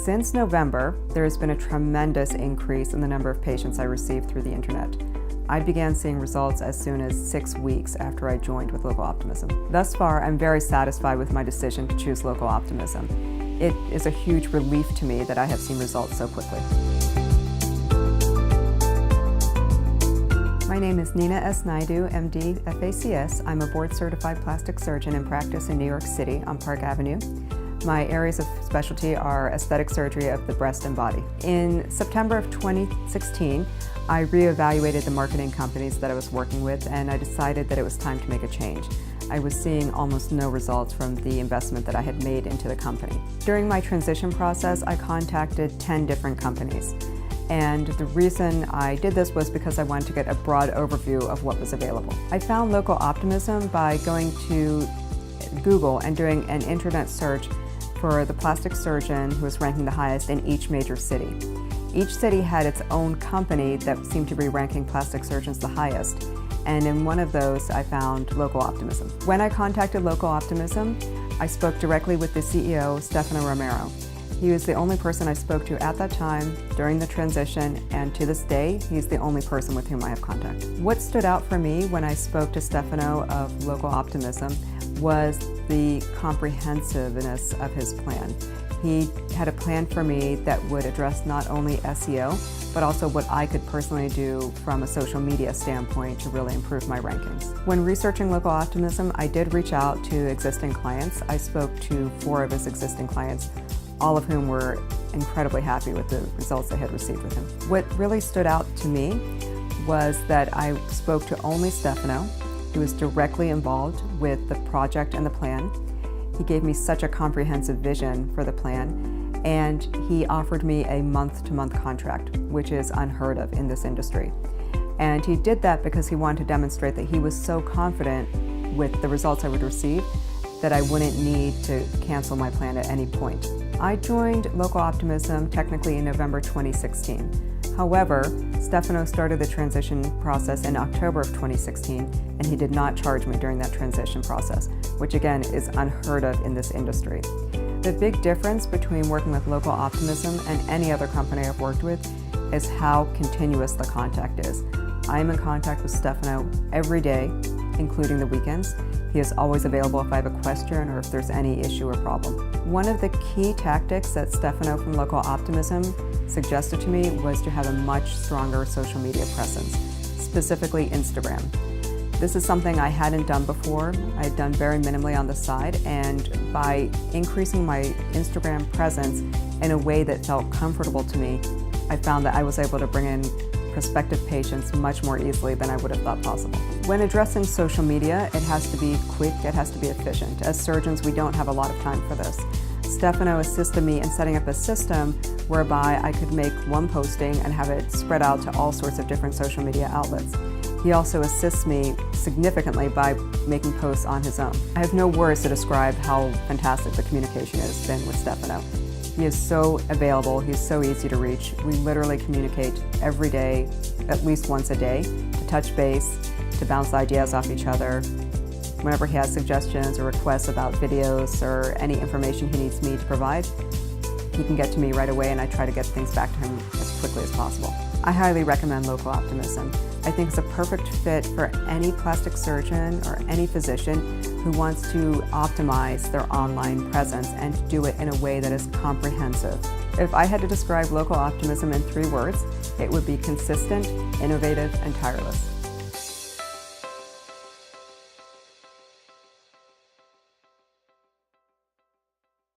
Since November, there has been a tremendous increase in the number of patients I received through the internet. I began seeing results as soon as 6 weeks after I joined with Local Optimism. Thus far, I'm very satisfied with my decision to choose Local Optimism. It is a huge relief to me that I have seen results so quickly. My name is Nina S. Naidu, MD, FACS. I'm a board-certified plastic surgeon in practice in New York City on Park Avenue. My areas of specialty are aesthetic surgery of the breast and body. In September of 2016, I reevaluated the marketing companies that I was working with, and I decided that it was time to make a change. I was seeing almost no results from the investment that I had made into the company. During my transition process, I contacted 10 different companies. And the reason I did this was because I wanted to get a broad overview of what was available. I found Local Optimism by going to Google and doing an internet search for the plastic surgeon who was ranking the highest in each major city. Each city had its own company that seemed to be ranking plastic surgeons the highest, and in one of those I found Local Optimism. When I contacted Local Optimism, I spoke directly with the CEO, Stefano Romero. He was the only person I spoke to at that time during the transition, and to this day, he's the only person with whom I have contact. What stood out for me when I spoke to Stefano of Local Optimism was the comprehensiveness of his plan. He had a plan for me that would address not only SEO, but also what I could personally do from a social media standpoint to really improve my rankings. When researching Local Optimism, I did reach out to existing clients. I spoke to 4 of his existing clients, all of whom were incredibly happy with the results they had received with him. What really stood out to me was that I spoke to only Stefano, who was directly involved with the project and the plan. He gave me such a comprehensive vision for the plan, and he offered me a month-to-month contract, which is unheard of in this industry. And he did that because he wanted to demonstrate that he was so confident with the results I would receive that I wouldn't need to cancel my plan at any point. I joined Local Optimism technically in November 2016. However, Stefano started the transition process in October of 2016, and he did not charge me during that transition process, which again is unheard of in this industry. The big difference between working with Local Optimism and any other company I've worked with is how continuous the contact is. I am in contact with Stefano every day, including the weekends. He is always available if I have a question or if there's any issue or problem. One of the key tactics that Stefano from Local Optimism suggested to me was to have a much stronger social media presence, specifically Instagram. This is something I hadn't done before. I had done very minimally on the side, and by increasing my Instagram presence in a way that felt comfortable to me, I found that I was able to bring in prospective patients much more easily than I would have thought possible. When addressing social media, it has to be quick, it has to be efficient. As surgeons, we don't have a lot of time for this. Stefano assisted me in setting up a system whereby I could make one posting and have it spread out to all sorts of different social media outlets. He also assists me significantly by making posts on his own. I have no words to describe how fantastic the communication has been with Stefano. He is so available, he's so easy to reach. We literally communicate every day, at least once a day, to touch base, to bounce ideas off each other. Whenever he has suggestions or requests about videos or any information he needs me to provide, he can get to me right away, and I try to get things back to him as quickly as possible. I highly recommend Local Optimism. I think it's a perfect fit for any plastic surgeon or any physician who wants to optimize their online presence and to do it in a way that is comprehensive. If I had to describe Local Optimism in 3 words, it would be consistent, innovative, and tireless.